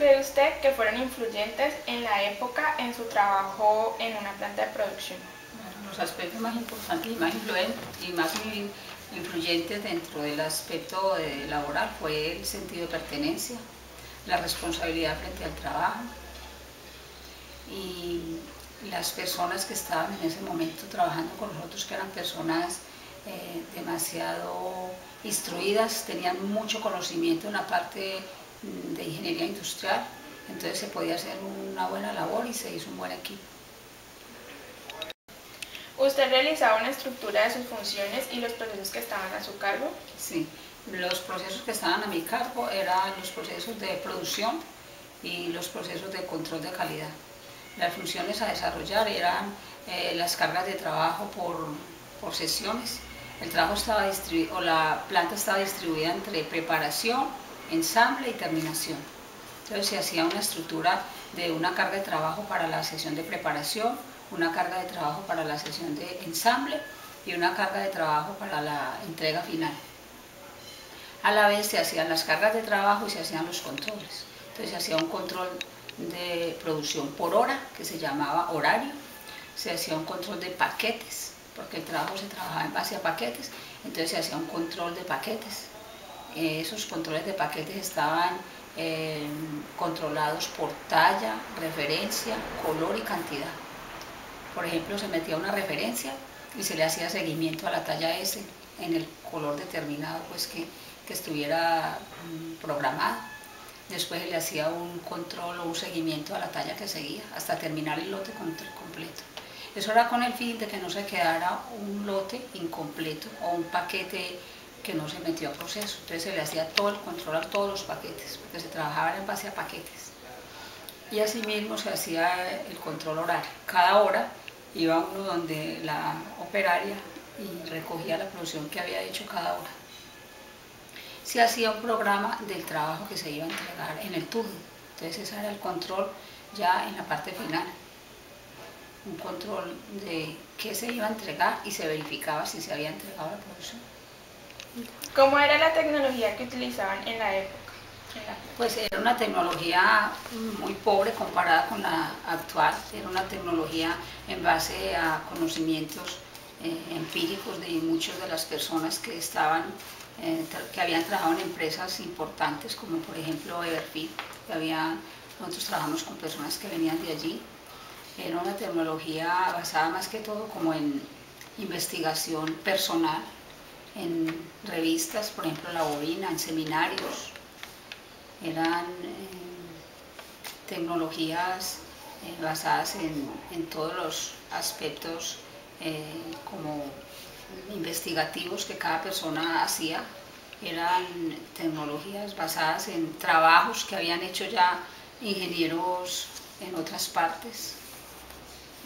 cree usted que fueron influyentes en la época en su trabajo en una planta de producción? Bueno, los aspectos más importantes y más influyentes dentro del aspecto laboral fue el sentido de pertenencia, la responsabilidad frente al trabajo y las personas que estaban en ese momento trabajando con nosotros, que eran personas demasiado instruidas, tenían mucho conocimiento en la parte de ingeniería industrial, entonces se podía hacer una buena labor y se hizo un buen equipo. ¿Usted realizaba una estructura de sus funciones y los procesos que estaban a su cargo? Sí, los procesos que estaban a mi cargo eran los procesos de producción y los procesos de control de calidad. Las funciones a desarrollar eran las cargas de trabajo por sesiones. El trabajo estaba distribuido, o la planta estaba distribuida entre preparación, ensamble y terminación. Entonces se hacía una estructura de una carga de trabajo para la sesión de preparación, una carga de trabajo para la sesión de ensamble y una carga de trabajo para la entrega final. A la vez se hacían las cargas de trabajo y se hacían los controles. Entonces se hacía un control de producción por hora, que se llamaba horario, se hacía un control de paquetes, porque el trabajo se trabajaba en base a paquetes, entonces se hacía un control de paquetes. Esos controles de paquetes estaban controlados por talla, referencia, color y cantidad. Por ejemplo, se metía una referencia y se le hacía seguimiento a la talla S en el color determinado pues, que estuviera programado. Después se le hacía un control o un seguimiento a la talla que seguía hasta terminar el lote completo. Eso era con el fin de que no se quedara un lote incompleto o un paquete que no se metió a proceso. Entonces se le hacía todo el control a todos los paquetes, porque se trabajaba en base a paquetes. Y asimismo se hacía el control horario. Cada hora iba uno donde la operaria y recogía la producción que había hecho cada hora. Se hacía un programa del trabajo que se iba a entregar en el turno. Entonces ese era el control ya en la parte final. Un control de qué se iba a entregar y se verificaba si se había entregado la producción. ¿Cómo era la tecnología que utilizaban en la época? Pues era una tecnología muy pobre comparada con la actual. Era una tecnología en base a conocimientos empíricos de muchas de las personas que que habían trabajado en empresas importantes, como por ejemplo Everfeed. Nosotros trabajamos con personas que venían de allí. Era una tecnología basada más que todo como en investigación personal, en revistas, por ejemplo La Bobina, en seminarios. Eran tecnologías basadas en todos los aspectos como investigativos que cada persona hacía. Eran tecnologías basadas en trabajos que habían hecho ya ingenieros en otras partes.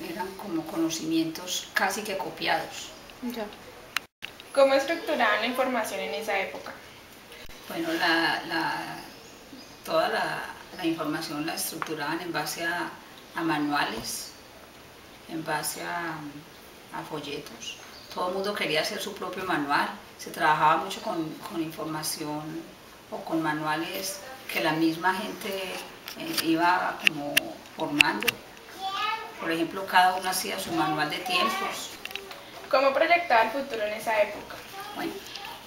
Eran como conocimientos casi que copiados. Ya. ¿Cómo estructuraban la información en esa época? Bueno, toda la información la estructuraban en base a manuales, en base a folletos. Todo el mundo quería hacer su propio manual. Se trabajaba mucho con información o con manuales que la misma gente iba como formando. Por ejemplo, cada uno hacía su manual de tiempos. ¿Cómo proyectaba el futuro en esa época? Bueno,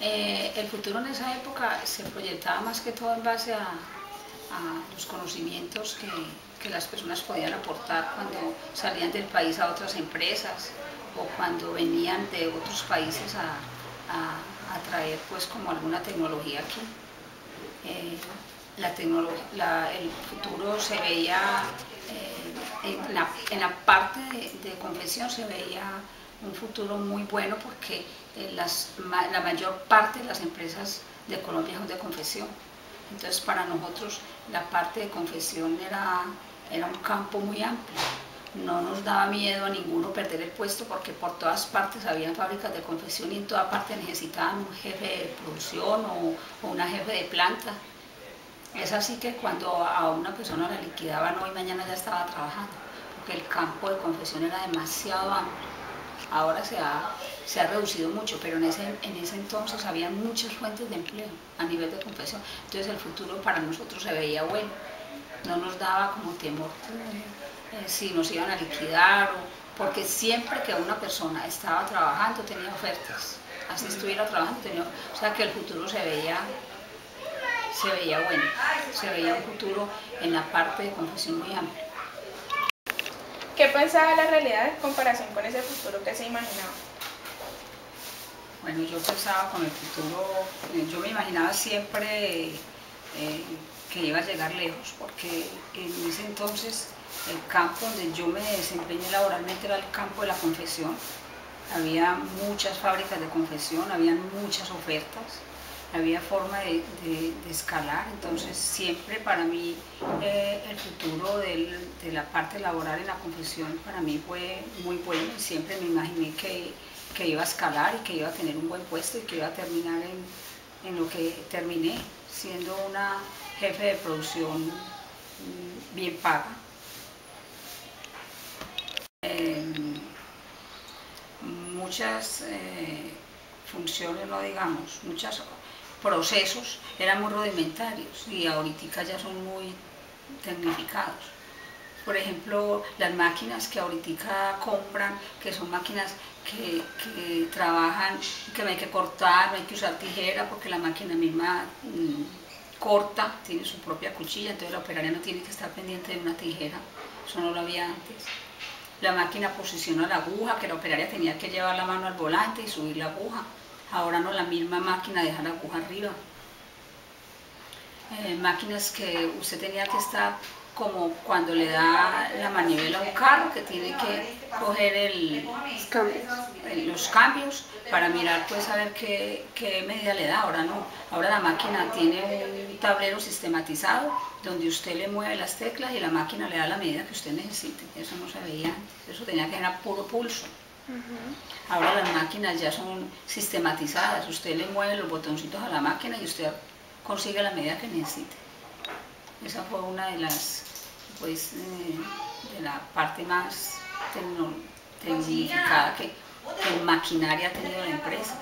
el futuro en esa época se proyectaba más que todo en base a los conocimientos que las personas podían aportar cuando salían del país a otras empresas o cuando venían de otros países a traer pues como alguna tecnología aquí. El futuro se veía, en la parte de confección se veía un futuro muy bueno porque la mayor parte de las empresas de Colombia son de confección. Entonces para nosotros la parte de confección era un campo muy amplio. No nos daba miedo a ninguno perder el puesto porque por todas partes había fábricas de confección y en toda parte necesitaban un jefe de producción o una jefe de planta. Es así que cuando a una persona la liquidaban hoy, mañana ya estaba trabajando, porque el campo de confección era demasiado amplio. Ahora se ha reducido mucho, pero en ese entonces había muchas fuentes de empleo a nivel de confección. Entonces el futuro para nosotros se veía bueno. no nos daba como temor si nos iban a liquidar, porque siempre que una persona estaba trabajando tenía ofertas, así estuviera trabajando o sea que el futuro se veía bueno, se veía un futuro en la parte de confesión muy amplia. ¿Qué pensaba la realidad en comparación con ese futuro que se imaginaba? Bueno, yo pensaba con el futuro, yo me imaginaba siempre que iba a llegar lejos, porque en ese entonces el campo donde yo me desempeñé laboralmente era el campo de la confección. Había muchas fábricas de confección, había muchas ofertas, había forma de escalar, entonces siempre para mí el futuro de la parte laboral en la confección para mí fue muy bueno, y siempre me imaginé que iba a escalar y que iba a tener un buen puesto y que iba a terminar en lo que terminé, siendo una jefe de producción bien paga. Muchas funciones, no digamos, muchos procesos eran muy rudimentarios y ahorita ya son muy tecnificados. Por ejemplo, las máquinas que ahorita compran, que son máquinas que trabajan, que no hay que cortar, no hay que usar tijera, porque la máquina misma corta, tiene su propia cuchilla, entonces la operaria no tiene que estar pendiente de una tijera, eso no lo había antes. La máquina posiciona la aguja, que la operaria tenía que llevar la mano al volante y subir la aguja. Ahora no, la misma máquina deja la aguja arriba. Máquinas que usted tenía que estar como cuando le da la manivela a un carro, que tiene que coger los cambios para mirar, pues a ver qué medida le da. Ahora no, ahora la máquina tiene un tablero sistematizado donde usted le mueve las teclas y la máquina le da la medida que usted necesite. Eso no se veía antes, eso tenía que ser a puro pulso. Ahora las máquinas ya son sistematizadas, usted le mueve los botoncitos a la máquina y usted consigue la medida que necesite. Esa fue una de las, pues, de la parte más tecnificada que en maquinaria ha tenido la empresa.